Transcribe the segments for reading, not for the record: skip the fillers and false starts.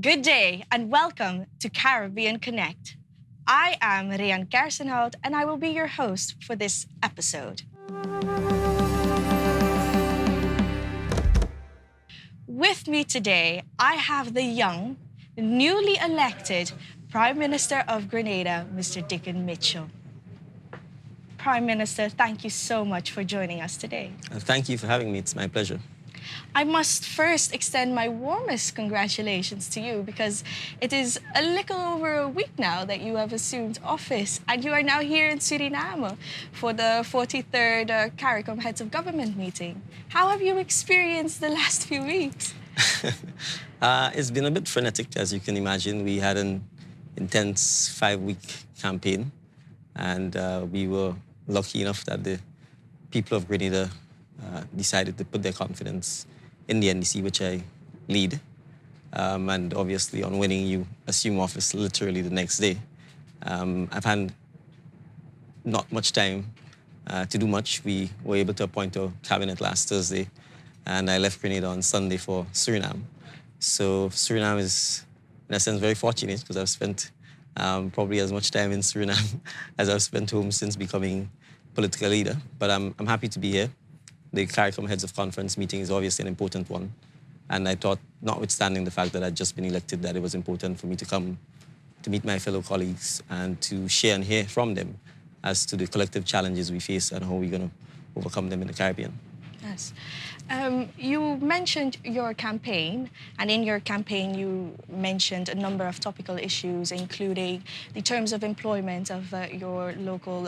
Good day and welcome to Caribbean Connect. I am Rian Kersenhout and I will be your host for this episode. With me today, I have the young, newly elected Prime Minister of Grenada, Mr. Dickon Mitchell. Prime Minister, thank you so much for joining us today. Thank you for having me. It's my pleasure. I must first extend my warmest congratulations to you because it is a little over a week now that you have assumed office and you are now here in Suriname for the 43rd Caricom Heads of Government meeting. How have you experienced the last few weeks? It's been a bit frenetic, as you can imagine. We had an intense 5-week campaign and we were lucky enough that the people of Grenada decided to put their confidence in the NDC, which I lead. And obviously, on winning, you assume office literally the next day. I've had not much time to do much. We were able to appoint a cabinet last Thursday, and I left Grenada on Sunday for Suriname. So Suriname is, in a sense, very fortunate because I've spent probably as much time in Suriname as I've spent home since becoming political leader. But I'm happy to be here. The Caricom Heads of Conference meeting is obviously an important one. And I thought, notwithstanding the fact that I'd just been elected, that it was important for me to come to meet my fellow colleagues and to share and hear from them as to the collective challenges we face and how we're going to overcome them in the Caribbean. Yes. You mentioned your campaign, and in your campaign you mentioned a number of topical issues, including the terms of employment of your local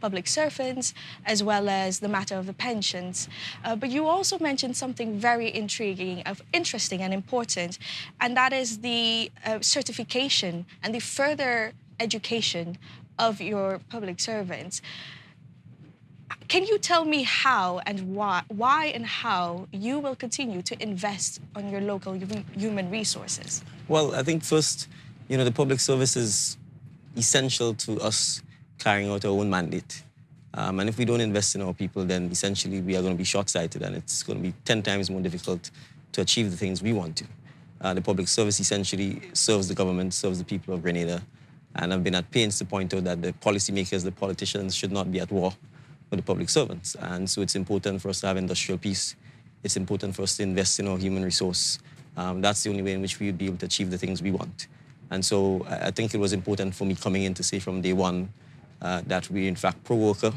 public servants, as well as the matter of the pensions. But you also mentioned something very intriguing, interesting and important, and that is the certification and the further education of your public servants. Can you tell me how and why and how you will continue to invest on your local human resources? Well, I think first, the public service is essential to us carrying out our own mandate. And if we don't invest in our people, then essentially we are going to be short-sighted and it's going to be 10 times more difficult to achieve the things we want to. The public service essentially serves the government, serves the people of Grenada. And I've been at pains to point out that the policymakers, the politicians should not be at war with the public servants. And so it's important for us to have industrial peace. It's important for us to invest in our human resource. That's the only way in which we would be able to achieve the things we want. And so I think it was important for me coming in to say from day one that we're in fact pro-worker,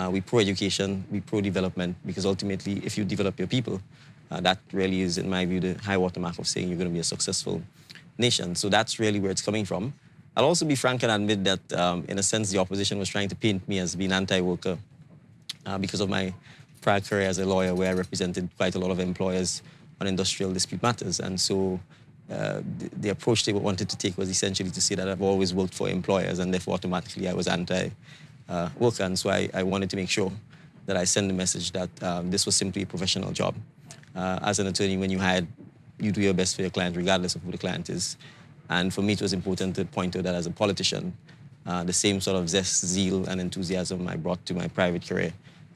we pro-education, we pro-development, because ultimately if you develop your people, that really is, in my view, the high watermark of saying you're going to be a successful nation. So that's really where it's coming from. I'll also be frank and admit that, in a sense, the opposition was trying to paint me as being anti-worker because of my prior career as a lawyer where I represented quite a lot of employers on industrial dispute matters. And so the approach they wanted to take was essentially to say that I've always worked for employers and therefore automatically I was anti-worker. And so I wanted to make sure that I send the message that this was simply a professional job. As an attorney, when you hired, you do your best for your client regardless of who the client is. And for me, it was important to point out that as a politician, the same sort of zest, zeal, and enthusiasm I brought to my private career,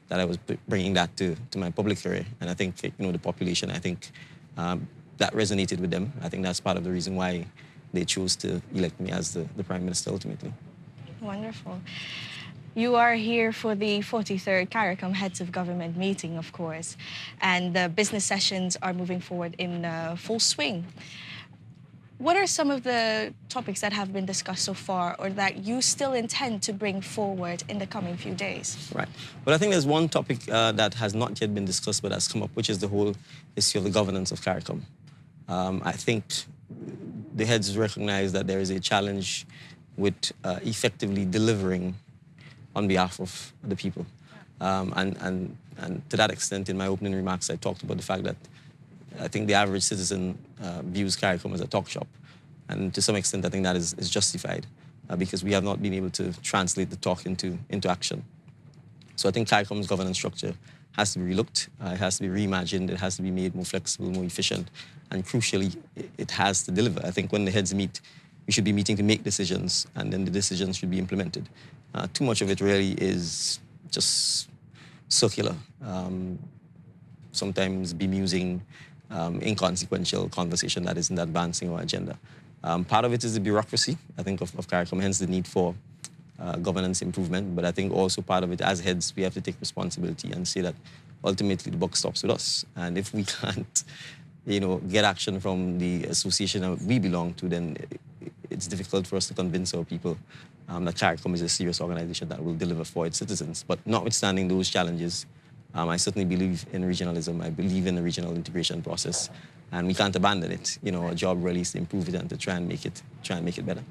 that I was bringing that to my public career. And I think, the population, I think that resonated with them. I think that's part of the reason why they chose to elect me as the Prime Minister ultimately. Wonderful. You are here for the 43rd Caricom Heads of Government meeting, of course, and the business sessions are moving forward in full swing. What are some of the topics that have been discussed so far or that you still intend to bring forward in the coming few days? Right. Well, I think there's one topic that has not yet been discussed but has come up, which is the whole issue of the governance of Caricom. I think the heads recognize that there is a challenge with effectively delivering on behalf of the people. And to that extent, in my opening remarks, I talked about the fact that I think the average citizen views Caricom as a talk shop. And to some extent, I think that is justified because we have not been able to translate the talk into action. So I think Caricom's governance structure has to be relooked, it has to be reimagined, it has to be made more flexible, more efficient, and crucially, it has to deliver. I think when the heads meet, we should be meeting to make decisions, and then the decisions should be implemented. Too much of it really is just circular, sometimes bemusing, inconsequential conversation that isn't advancing our agenda. Part of it is the bureaucracy, I think, of Caricom, hence the need for governance improvement. But I think also part of it, as heads, we have to take responsibility and say that ultimately the buck stops with us. And if we can't, get action from the association that we belong to, then it's difficult for us to convince our people that Caricom is a serious organization that will deliver for its citizens. But notwithstanding those challenges, I certainly believe in regionalism. I believe in the regional integration process, and we can't abandon it. Our job really is to improve it and to try and make it better.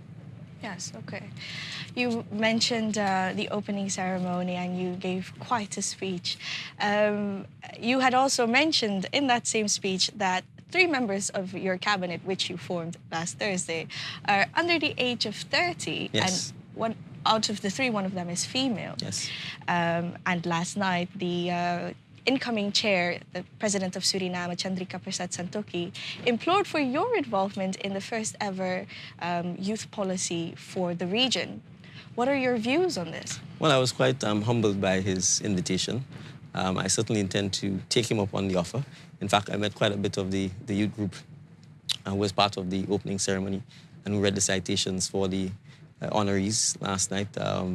Yes, okay. You mentioned the opening ceremony and you gave quite a speech. You had also mentioned in that same speech that 3 members of your cabinet, which you formed last Thursday, are under the age of 30. Yes. And out of the 3, one of them is female. Yes. And last night, the incoming chair, the president of Suriname, Chandrika Persat Santokhi, implored for your involvement in the first ever youth policy for the region. What are your views on this? Well, I was quite humbled by his invitation. I certainly intend to take him up on the offer. In fact, I met quite a bit of the youth group who was part of the opening ceremony and who read the citations for the honorees last night.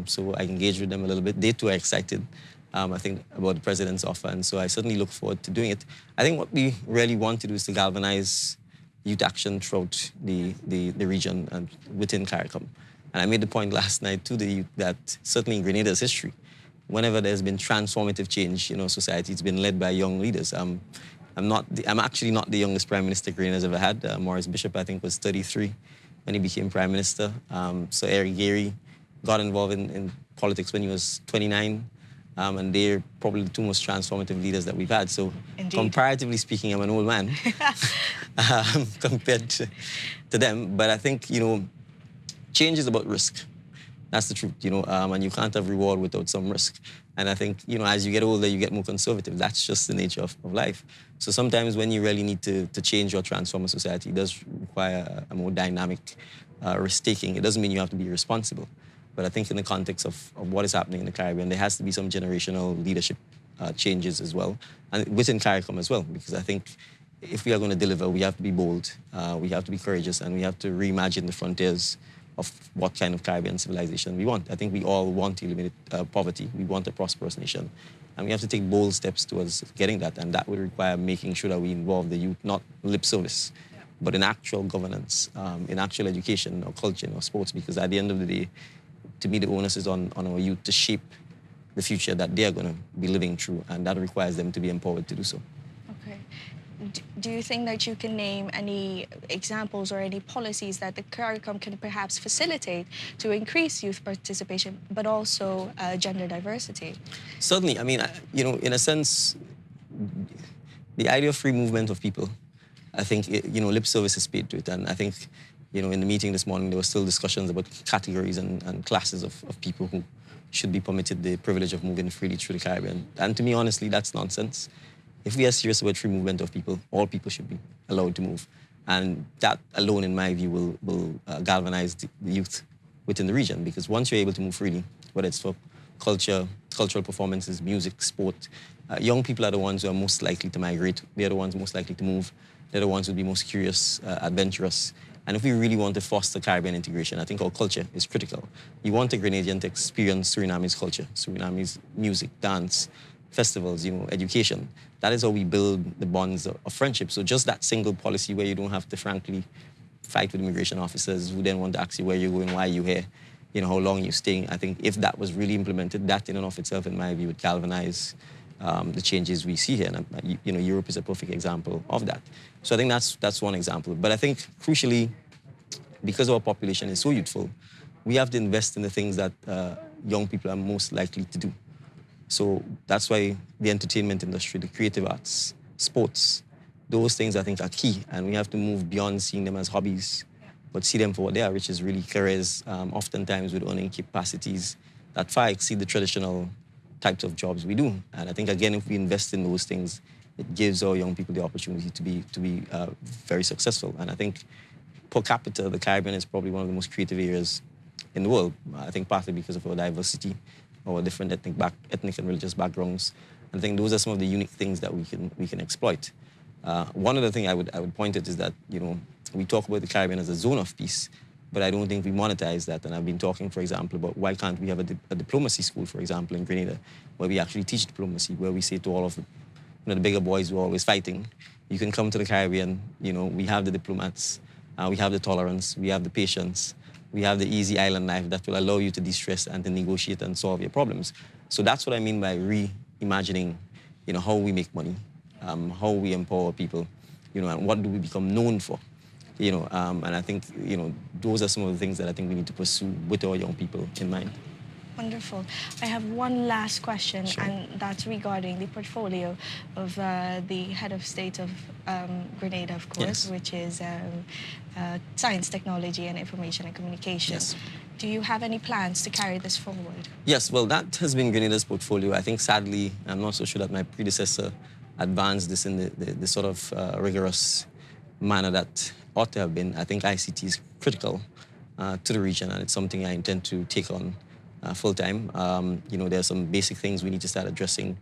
So I engaged with them a little bit. They too are excited, I think, about the president's offer. And so I certainly look forward to doing it. I think what we really want to do is to galvanize youth action throughout the region and within Caricom. And I made the point last night to the youth that certainly in Grenada's history, whenever there's been transformative change in our society, it's been led by young leaders. I'm actually not the youngest prime minister Grenada's ever had. Maurice Bishop, I think, was 33 when he became prime minister. So Eric Gary got involved in politics when he was 29. And they're probably the 2 most transformative leaders that we've had. So Indeed. Comparatively speaking, I'm an old man compared to them. But I think, change is about risk. That's the truth, and you can't have reward without some risk. And I think, as you get older, you get more conservative. That's just the nature of life. So sometimes when you really need to change or transform a society, it does require a more dynamic risk-taking. It doesn't mean you have to be irresponsible. But I think in the context of what is happening in the Caribbean, there has to be some generational leadership changes as well, and within Caricom as well, because I think if we are going to deliver, we have to be bold, we have to be courageous, and we have to reimagine the frontiers of what kind of Caribbean civilization we want. I think we all want to eliminate poverty. We want a prosperous nation. And we have to take bold steps towards getting that. And that would require making sure that we involve the youth, not lip service, but in actual governance, in actual education or culture or sports. Because at the end of the day, to me, the onus is on our youth to shape the future that they are going to be living through. And that requires them to be empowered to do so. Okay. Do you think that you can name any examples or any policies that the Caricom can perhaps facilitate to increase youth participation, but also gender diversity? Certainly. I mean, in a sense, the idea of free movement of people, I think, lip service is paid to it. And I think, in the meeting this morning, there were still discussions about categories and classes of people who should be permitted the privilege of moving freely through the Caribbean. And to me, honestly, that's nonsense. If we are serious about free movement of people, all people should be allowed to move. And that alone, in my view, will galvanize the youth within the region. Because once you're able to move freely, whether it's for cultural performances, music, sport, young people are the ones who are most likely to migrate. They're the ones most likely to move. They're the ones who will be most curious, adventurous. And if we really want to foster Caribbean integration, I think our culture is critical. You want a Grenadian to experience Suriname's culture, Suriname's music, dance, festivals, education. That is how we build the bonds of friendship. So just that single policy where you don't have to, frankly, fight with immigration officers who then want to ask you where you're going, why you're here, how long you're staying. I think if that was really implemented, that in and of itself, in my view, would galvanize the changes we see here. And, Europe is a perfect example of that. So I think that's one example. But I think, crucially, because our population is so youthful, we have to invest in the things that young people are most likely to do. So that's why the entertainment industry, the creative arts, sports, those things I think are key. And we have to move beyond seeing them as hobbies, but see them for what they are, which is really careers, oftentimes with earning capacities that far exceed the traditional types of jobs we do. And I think, again, if we invest in those things, it gives our young people the opportunity to be very successful. And I think per capita, the Caribbean is probably one of the most creative areas in the world. I think partly because of our diversity, our different ethnic and religious backgrounds. And I think those are some of the unique things that we can exploit. One other thing I would point at is that, we talk about the Caribbean as a zone of peace, but I don't think we monetize that. And I've been talking, for example, about why can't we have a diplomacy school, for example, in Grenada, where we actually teach diplomacy, where we say to all of the bigger boys who are always fighting, you can come to the Caribbean, we have the diplomats, we have the tolerance, we have the patience, we have the easy island life that will allow you to de-stress and to negotiate and solve your problems. So that's what I mean by reimagining, how we make money, how we empower people, and what do we become known for. And I think, those are some of the things that I think we need to pursue with our young people in mind. Wonderful. I have one last question, Sure. and that's regarding the portfolio of the head of state of Grenada, of course, Yes. which is science, technology, and information and communication. Yes. Do you have any plans to carry this forward? Yes, well, that has been Grenada's portfolio. I think, sadly, I'm not so sure that my predecessor advanced this in the sort of rigorous manner that ought to have been. I think ICT is critical to the region, and it's something I intend to take on full-time. There are some basic things we need to start addressing.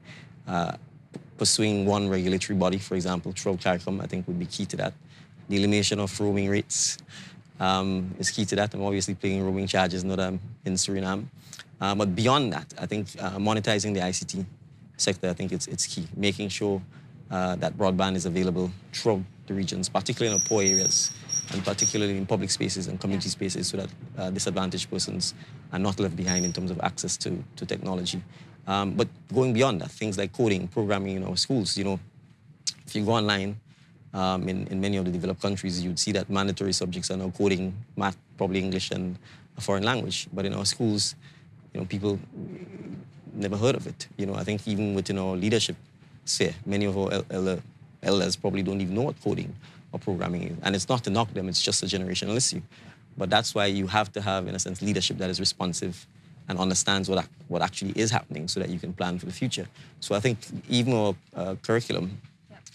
Pursuing one regulatory body, for example, throughout Caricom, I think would be key to that. The elimination of roaming rates is key to that. I'm obviously paying roaming charges now that I'm in Suriname. But beyond that, I think monetizing the ICT sector, I think it's key. Making sure that broadband is available throughout the regions, particularly in the poor areas, and particularly in public spaces and community spaces, so that disadvantaged persons are not left behind in terms of access to technology. But going beyond that, things like coding, programming in our schools, if you go online, in many of the developed countries, you'd see that mandatory subjects are now coding, math, probably English, and a foreign language. But in our schools, people never heard of it. I think even within our leadership sphere, many of our elders probably don't even know what coding or programming is. And it's not to knock them, it's just a generational issue. But that's why you have to have, in a sense, leadership that is responsive and understands what actually is happening so that you can plan for the future. So I think even our curriculum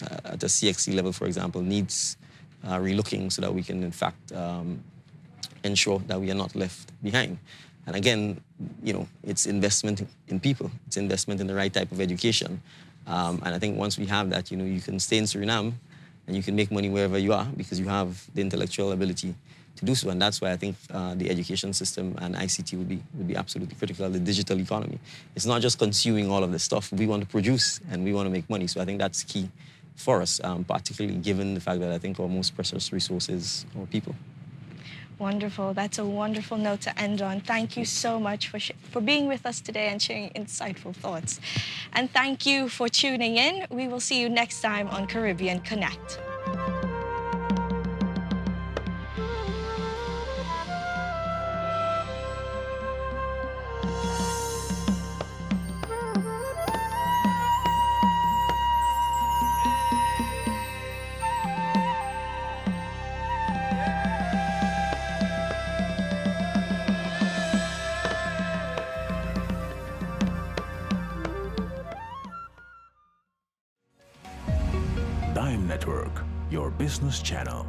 at a CXC level, for example, needs relooking so that we can, in fact, ensure that we are not left behind. And again, it's investment in people. It's investment in the right type of education. And I think once we have that, you can stay in Suriname and you can make money wherever you are because you have the intellectual ability to do so. And that's why I think the education system and ICT would be absolutely critical, the digital economy. It's not just consuming all of this stuff. We want to produce and we want to make money. So I think that's key for us, particularly given the fact that I think our most precious resource is our people. Wonderful. That's a wonderful note to end on. Thank you so much for being with us today and sharing insightful thoughts. And thank you for tuning in. We will see you next time on Caribbean Connect. Dime Network, your business channel.